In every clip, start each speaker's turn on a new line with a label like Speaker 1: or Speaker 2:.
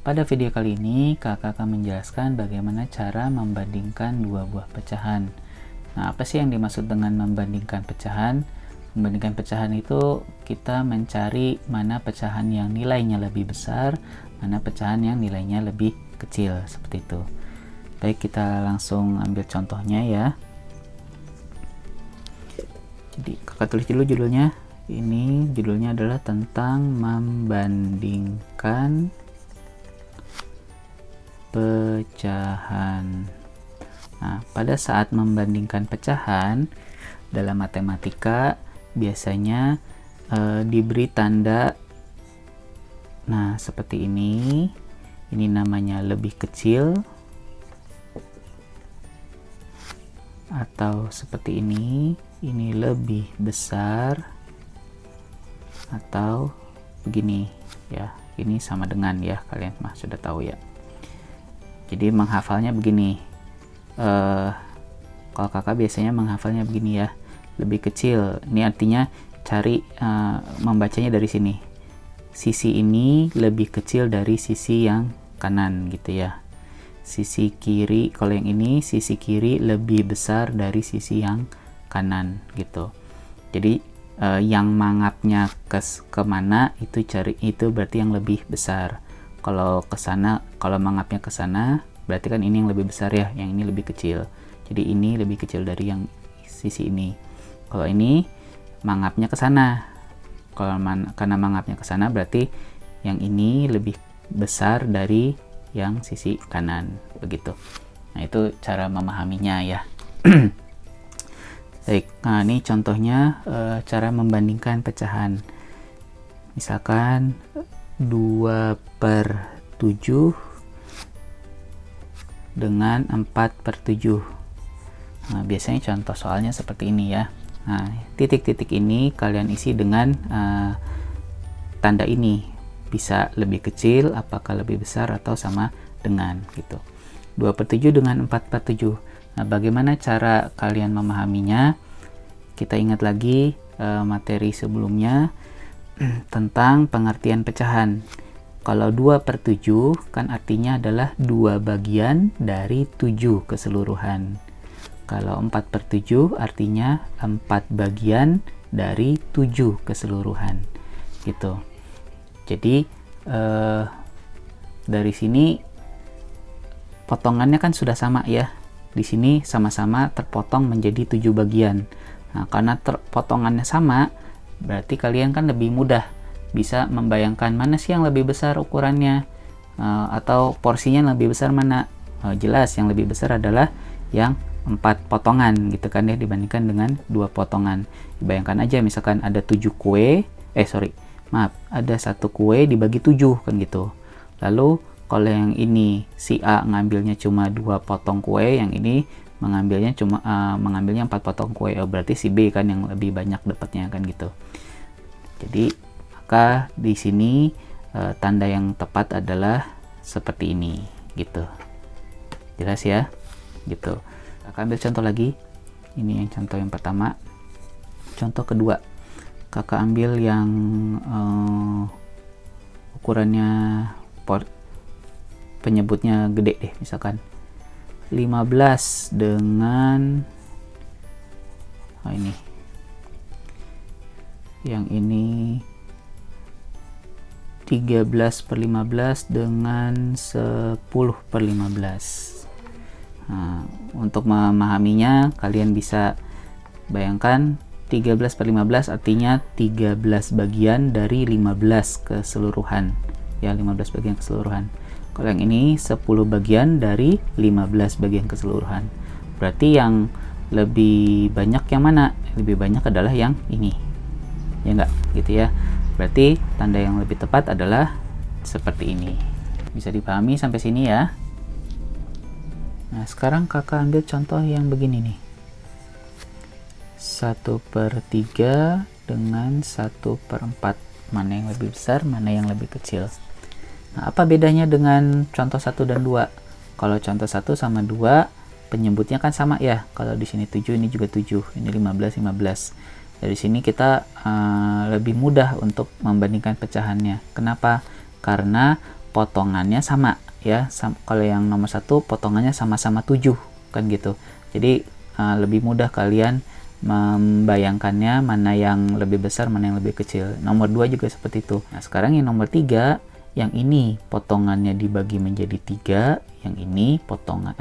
Speaker 1: Pada video kali ini, kakak akan menjelaskan bagaimana cara membandingkan dua buah pecahan. Nah, apa sih yang dimaksud dengan membandingkan pecahan? Membandingkan pecahan itu kita mencari mana pecahan yang nilainya lebih besar, mana pecahan yang nilainya lebih kecil, seperti itu. Baik, kita langsung ambil contohnya ya. Jadi kakak tulis dulu judulnya. Ini judulnya adalah tentang membandingkan pecahan. Nah, pada saat membandingkan pecahan dalam matematika biasanya diberi tanda, nah seperti ini namanya lebih kecil, atau seperti ini lebih besar, atau begini ya, ini sama dengan ya, kalian mah sudah tahu ya. Jadi menghafalnya begini, kalau kakak biasanya menghafalnya begini ya, lebih kecil. Ini artinya cari membacanya dari sini, sisi ini lebih kecil dari sisi yang kanan gitu ya. Sisi kiri, kalau yang ini sisi kiri lebih besar dari sisi yang kanan gitu. Jadi yang mangapnya kemana itu cari, itu berarti yang lebih besar. Kalau ke sana, kalau mangapnya ke sana, berarti kan ini yang lebih besar ya, yang ini lebih kecil. Jadi ini lebih kecil dari yang sisi ini. Kalau ini mangapnya ke sana, karena mangapnya ke sana berarti yang ini lebih besar dari yang sisi kanan, begitu. Nah, itu cara memahaminya ya. Baik, nah ini contohnya cara membandingkan pecahan. Misalkan 2/7 dengan 4/7. Nah, biasanya contoh soalnya seperti ini ya. Nah, titik-titik ini kalian isi dengan tanda ini. Bisa lebih kecil, apakah lebih besar, atau sama dengan gitu. 2/7 dengan 4/7. Nah, bagaimana cara kalian memahaminya? Kita ingat lagi materi sebelumnya tentang pengertian pecahan. Kalau 2/7 kan artinya adalah 2 bagian dari 7 keseluruhan. Kalau 4/7 artinya 4 bagian dari 7 keseluruhan gitu. Jadi dari sini potongannya kan sudah sama ya. Di sini sama-sama terpotong menjadi 7 bagian. Nah, karena potongannya sama, berarti kalian kan lebih mudah bisa membayangkan mana sih yang lebih besar ukurannya, atau porsinya lebih besar mana. Jelas yang lebih besar adalah yang 4 potongan gitu kan ya, dibandingkan dengan 2 potongan. Bayangkan aja misalkan ada 7 kue, ada 1 kue dibagi 7 kan gitu. Lalu kalau yang ini si A ngambilnya cuma 2 potong kue, yang ini mengambilnya 4 potong kue, berarti si B kan yang lebih banyak dapatnya kan gitu. Jadi maka di sini tanda yang tepat adalah seperti ini gitu. Jelas ya gitu. Kakak ambil contoh lagi. Ini yang contoh yang pertama. Contoh kedua, kakak ambil yang ukurannya penyebutnya gede deh, misalkan 15 dengan ini, yang ini 13/15 dengan 10/15. Nah, untuk memahaminya kalian bisa bayangkan 13/15 artinya 13 bagian dari 15 keseluruhan ya, 15 bagian keseluruhan. Kalau yang ini 10 bagian dari 15 bagian keseluruhan. Berarti yang lebih banyak yang mana? Lebih banyak adalah yang ini. Ya enggak? Gitu ya. Berarti tanda yang lebih tepat adalah seperti ini. Bisa dipahami sampai sini ya. Nah, sekarang kakak ambil contoh yang begini nih. 1/3 dengan 1/4. Mana yang lebih besar, mana yang lebih kecil. Nah, apa bedanya dengan contoh 1 dan 2? Kalau contoh 1 sama 2 penyebutnya kan sama ya. Kalau di sini 7, ini juga 7, ini 15. Dari sini kita lebih mudah untuk membandingkan pecahannya. Kenapa? Karena potongannya sama ya. Kalau yang nomor 1 potongannya sama-sama 7 kan gitu. Jadi lebih mudah kalian membayangkannya mana yang lebih besar, mana yang lebih kecil. Nomor 2 juga seperti itu. Nah, sekarang yang nomor 3, yang ini potongannya dibagi menjadi 3, yang ini potongan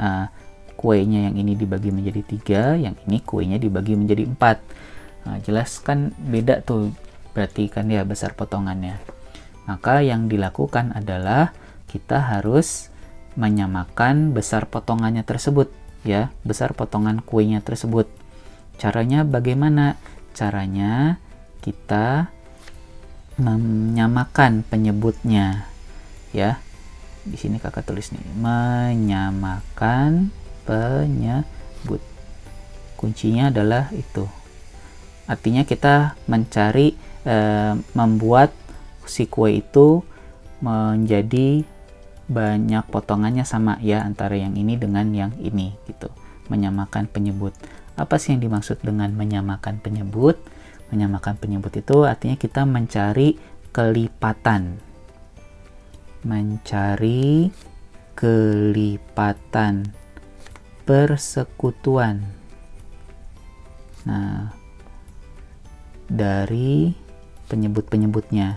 Speaker 1: kuenya yang ini dibagi menjadi 3, yang ini kuenya dibagi menjadi 4. Nah, jelas kan beda tuh, berarti kan ya besar potongannya. Maka yang dilakukan adalah kita harus menyamakan besar potongannya tersebut ya, besar potongan kuenya tersebut. Caranya bagaimana? Caranya kita menyamakan penyebutnya ya. Di sini kakak tulis nih, menyamakan penyebut. Kuncinya adalah itu. Artinya kita mencari membuat si kue itu menjadi banyak potongannya sama ya, antara yang ini dengan yang ini gitu. Menyamakan penyebut. Apa sih yang dimaksud dengan menyamakan penyebut? Menyamakan penyebut itu artinya kita mencari kelipatan. Mencari kelipatan persekutuan. Nah, dari penyebut-penyebutnya.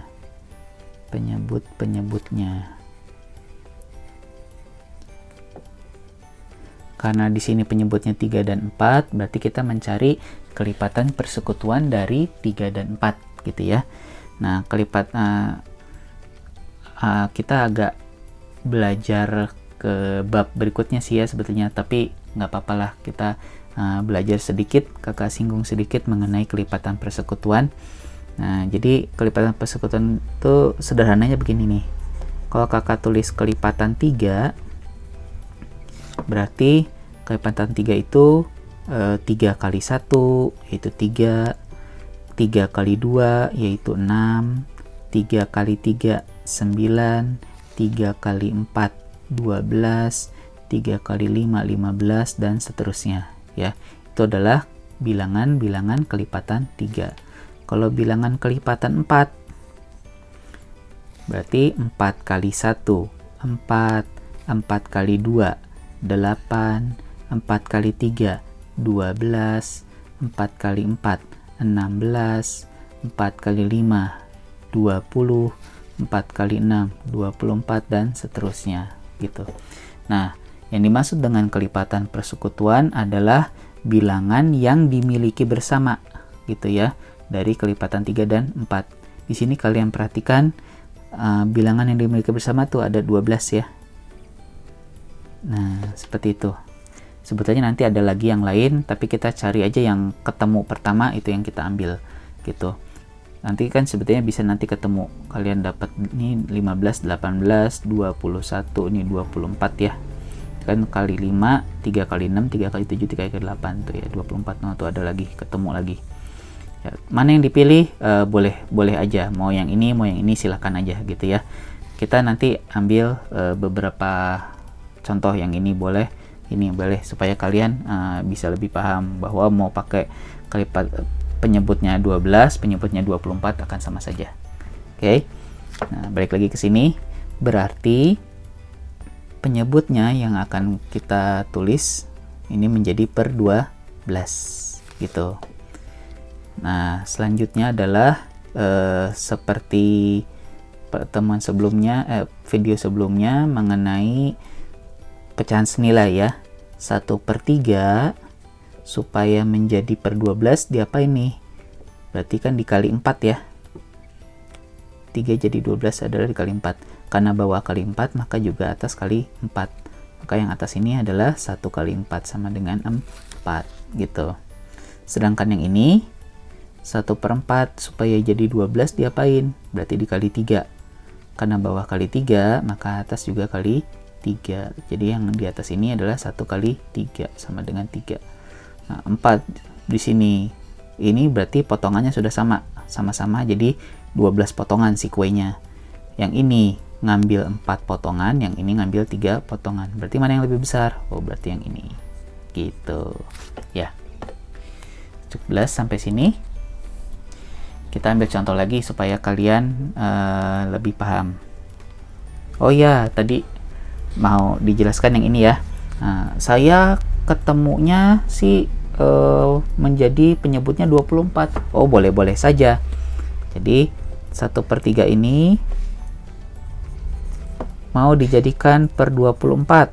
Speaker 1: Penyebut-penyebutnya. Karena di sini penyebutnya 3 dan 4, berarti kita mencari kelipatan persekutuan dari 3 dan 4 gitu ya. Nah, kita agak belajar ke bab berikutnya sih ya sebetulnya, tapi nggak apa-apa lah, kita belajar sedikit, kakak singgung sedikit mengenai kelipatan persekutuan. Nah, jadi kelipatan persekutuan itu sederhananya begini nih. Kalau kakak tulis kelipatan 3, berarti kelipatan 3 itu 3 kali 1 yaitu 3, 3 kali 2 yaitu 6, 3 kali 3 9, 3 kali 4 12, 3 kali 5 15 dan seterusnya ya. Itu adalah bilangan-bilangan kelipatan 3. Kalau bilangan kelipatan 4 berarti 4 kali 1 4, 4 kali 2 8, 4 kali 3 12, 4 kali 4 16, 4 kali 5 20, 4 kali 6 24 dan seterusnya gitu. Nah, yang dimaksud dengan kelipatan persekutuan adalah bilangan yang dimiliki bersama gitu ya, dari kelipatan 3 dan 4. Di sini kalian perhatikan bilangan yang dimiliki bersama tuh ada 12 ya. Nah, seperti itu. Sebetulnya nanti ada lagi yang lain, tapi kita cari aja yang ketemu pertama, itu yang kita ambil gitu. Nanti kan sebetulnya bisa nanti ketemu. Kalian dapat ini 15, 18, 21, ini 24 ya. Kan kali 5, 3 kali 6, 3 kali 7, 3 kali 8 tuh ya, 24. Nah, tuh ada lagi, ketemu lagi. Ya, mana yang dipilih boleh aja, mau yang ini silahkan aja gitu ya. Kita nanti ambil beberapa contoh, yang ini boleh, ini boleh, supaya kalian bisa lebih paham bahwa mau pakai kelipat penyebutnya 12, penyebutnya 24 akan sama saja. Oke. Nah, balik lagi ke sini, berarti penyebutnya yang akan kita tulis ini menjadi per 12 gitu. Nah, selanjutnya adalah seperti pertemuan sebelumnya, video sebelumnya mengenai pecahan senilai ya. 1/3 supaya menjadi per 12 diapain nih? Berarti kan dikali 4 ya. 3 jadi 12 adalah dikali 4. Karena bawah kali 4 maka juga atas kali 4. Maka yang atas ini adalah 1 kali 4 sama dengan 4 gitu. Sedangkan yang ini 1/4 supaya jadi 12 diapain? Berarti dikali 3. Karena bawah kali 3 maka atas juga kali 3. Jadi yang di atas ini adalah 1 kali 3 sama dengan 3. Nah, 4 di sini. Ini berarti potongannya sudah sama-sama jadi 12 potongan si kuenya. Yang ini ngambil 4 potongan, yang ini ngambil 3 potongan. Berarti mana yang lebih besar? Oh, berarti yang ini. Gitu. Ya. Cukup sampai sini. Kita ambil contoh lagi supaya kalian lebih paham. Oh ya, tadi mau dijelaskan yang ini ya. Nah, saya ketemunya sih menjadi penyebutnya 24. Oh, boleh-boleh saja. Jadi 1/3 ini mau dijadikan per 24.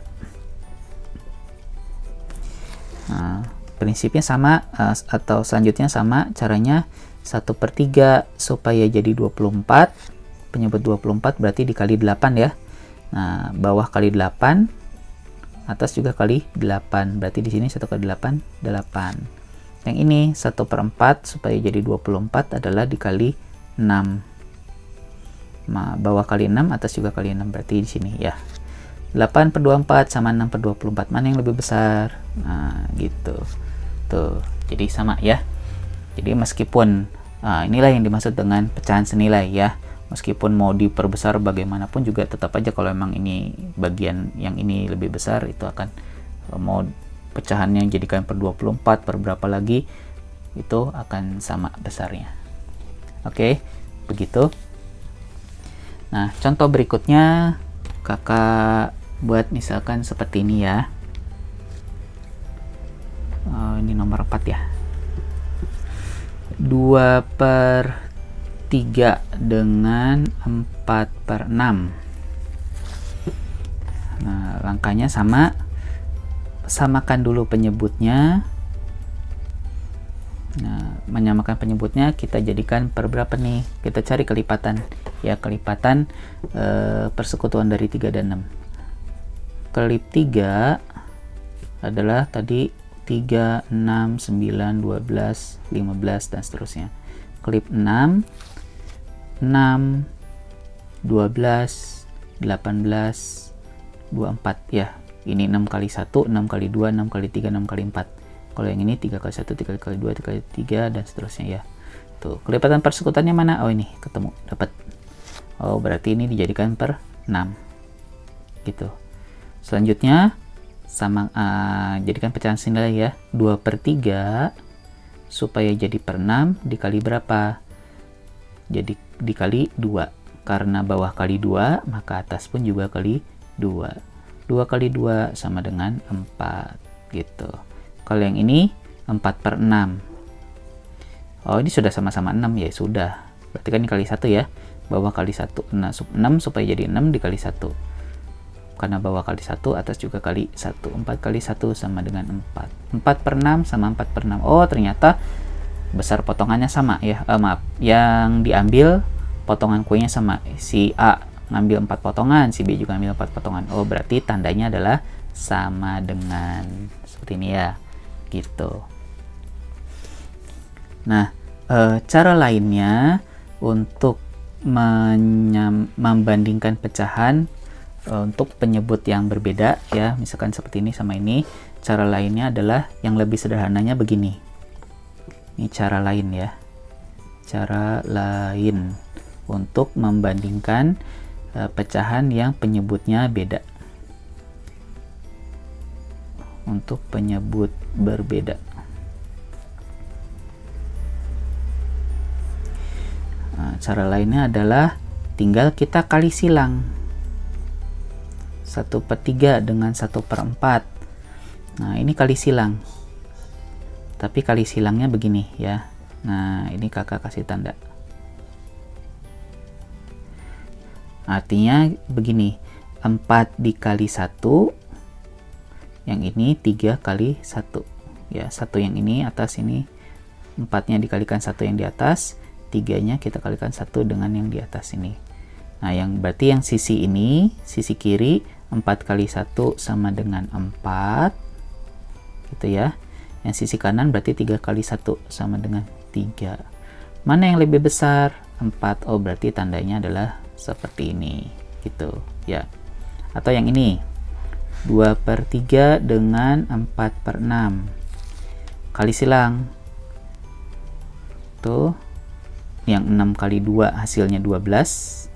Speaker 1: Nah, prinsipnya sama, atau selanjutnya sama caranya. 1/3 supaya jadi 24, penyebut 24 berarti dikali 8 ya. Nah, bawah kali 8, atas juga kali 8, berarti di sini 1 kali 8, 8. Yang ini 1/4 supaya jadi 24 adalah dikali 6. Nah, bawah kali 6, atas juga kali 6, berarti di sini ya. 8/24 sama 6/24, mana yang lebih besar? Nah, gitu. Tuh, jadi sama ya. Jadi meskipun inilah yang dimaksud dengan pecahan senilai ya. Meskipun mau diperbesar bagaimanapun juga tetap aja kalau emang ini bagian yang ini lebih besar, itu akan mau pecahannya jadikan per 24 per berapa lagi, itu akan sama besarnya. Oke, begitu. Nah, contoh berikutnya kakak buat misalkan seperti ini ya. Ini nomor 4 ya. 2/3 dengan 4/6. Nah, langkahnya sama. Samakan dulu penyebutnya. Nah, menyamakan penyebutnya kita jadikan per berapa nih? Kita cari kelipatan. Ya, kelipatan persekutuan dari 3 dan 6. Kelip 3 adalah tadi 3, 6, 9, 12, 15 dan seterusnya. Kelip 6, 6, 12, 18, 24 ya. Ini 6 kali 1, 6 kali 2, 6 kali 3, 6 kali 4. Kalau yang ini 3 kali 1, 3 kali 2, 3 kali 3 dan seterusnya ya. Tuh, kelipatan persekutuannya mana? Oh, ini ketemu, dapat. Oh, berarti ini dijadikan per 6. Gitu. Selanjutnya sama jadikan pecahan senilai ya. 2/3 supaya jadi per 6 dikali berapa? Jadi dikali 2. Karena bawah kali 2, maka atas pun juga kali 2. 2 kali 2 sama dengan 4 gitu. Kalau yang ini 4/6. Oh, ini sudah sama-sama 6 ya, sudah. Berarti kan ini kali 1 ya. Bawah kali 1. Nah, 6 supaya jadi 6 dikali 1. Karena bawah kali 1, atas juga kali 1. 4 kali 1 sama dengan 4. 4/6 sama 4/6. Oh, ternyata besar potongannya sama ya. Maaf, yang diambil potongan kuenya sama. Si A ngambil 4 potongan, si B juga ngambil 4 potongan. Oh, berarti tandanya adalah sama dengan. Seperti ini ya. Gitu. Nah, cara lainnya untuk membandingkan pecahan untuk penyebut yang berbeda ya, misalkan seperti ini sama ini, cara lainnya adalah yang lebih sederhananya begini. Ini cara lain ya, cara lain untuk membandingkan pecahan yang penyebutnya beda. Untuk penyebut berbeda, cara lainnya adalah tinggal kita kali silang. 1/3 dengan 1/4. Nah, ini kali silang. Tapi kali silangnya begini ya. Nah, ini kakak kasih tanda. Artinya begini. 4 dikali 1. Yang ini 3 kali 1. Ya, 1 yang ini atas ini. 4-nya dikalikan 1 yang di atas. 3-nya kita kalikan 1 dengan yang di atas ini. Nah, yang berarti yang sisi ini, sisi kiri, 4 kali 1 sama dengan 4 gitu ya. Yang sisi kanan berarti 3 kali 1 sama dengan 3. Mana yang lebih besar? 4. Oh, berarti tandanya adalah seperti ini gitu ya. Atau yang ini 2/3 dengan 4/6. Kali silang. Tuh. Yang 6 kali 2 hasilnya 12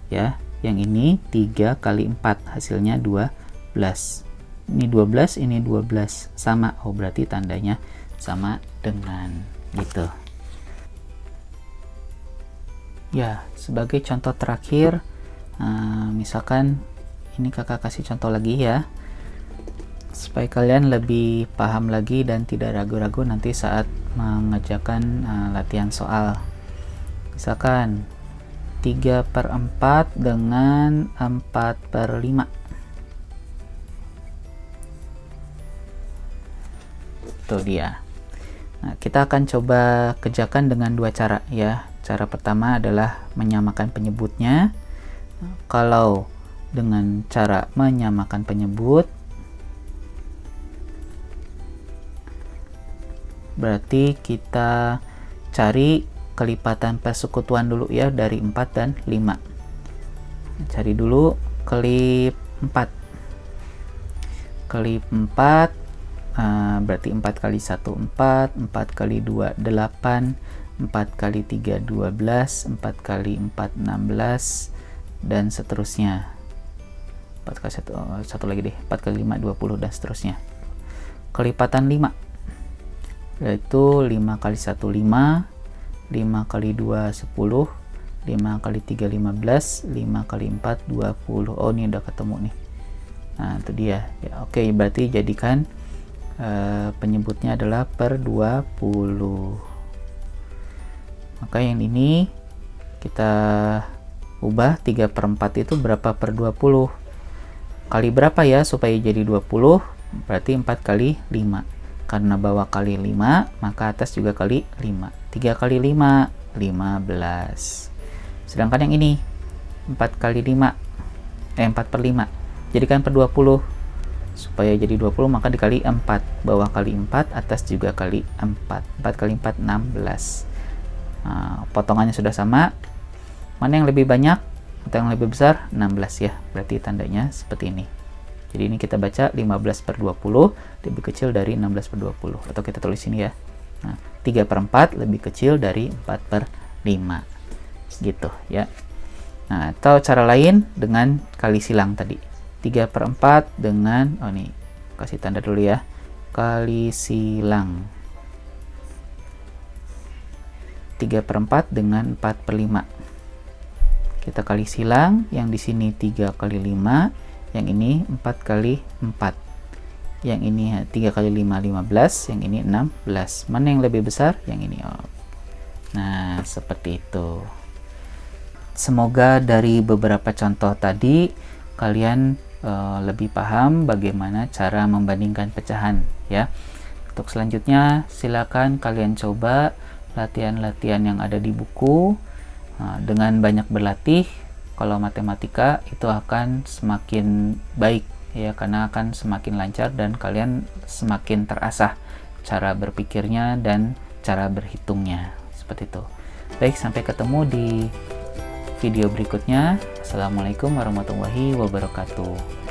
Speaker 1: ya. Yang ini 3 kali 4 hasilnya 12. Ini 12, ini 12. Sama. Oh, berarti tandanya sama dengan gitu. Ya, sebagai contoh terakhir, Misalkan ini kakak kasih contoh lagi ya, supaya kalian lebih paham lagi dan tidak ragu-ragu nanti saat mengerjakan latihan soal. Misalkan 3/4 dengan 4/5. Itu dia. Nah, kita akan coba kerjakan dengan dua cara ya. Cara pertama adalah menyamakan penyebutnya. Kalau dengan cara menyamakan penyebut, berarti kita cari kelipatan persekutuan dulu ya, dari 4 dan 5. Cari dulu kelip 4. Kelip 4 berarti 4 kali 1 4, 4 kali 2 8, 4 kali 3 12, 4 kali 4 16, dan seterusnya. 4 kali 1 lagi deh, 4 kali 5 20, dan seterusnya. Kelipatan 5 yaitu 5 kali 1 5, 5 kali 2 10, 5 kali 3 15, 5 kali 4 20. Oh, ini udah ketemu nih. Nah, itu dia ya. Oke, berarti jadikan penyebutnya adalah per 20. Maka yang ini kita ubah 3/4 itu berapa per 20 kali berapa ya supaya jadi 20, berarti 4 kali 5. Karena bawah kali 5, maka atas juga kali 5. 3 kali 5 15. Sedangkan yang ini 4 kali 5 4/5, jadikan per 20 supaya jadi 20, maka dikali 4. Bawah kali 4, atas juga kali 4. 4 kali 4 16. Nah, potongannya sudah sama. Mana yang lebih banyak atau yang lebih besar? 16 ya. Berarti tandanya seperti ini. Jadi ini kita baca 15/20 lebih kecil dari 16/20. Atau kita tulis ini ya. Nah, 3/4 lebih kecil dari 4/5. Gitu ya. Nah, atau cara lain dengan kali silang tadi. 3/4 dengan, oh nih, kasih tanda dulu ya. Kali silang. 3/4 dengan 4/5. Kita kali silang, yang di sini 3 kali 5, yang ini 4 kali 4. Yang ini 3 kali 5 15, yang ini 16. Mana yang lebih besar? Yang ini. Oh. Nah, seperti itu. Semoga dari beberapa contoh tadi kalian lebih paham bagaimana cara membandingkan pecahan ya. Untuk selanjutnya silakan kalian coba latihan-latihan yang ada di buku. Dengan banyak berlatih, kalau matematika itu akan semakin baik ya, karena akan semakin lancar dan kalian semakin terasah cara berpikirnya dan cara berhitungnya, seperti itu. Baik, sampai ketemu di video berikutnya. Assalamualaikum warahmatullahi wabarakatuh.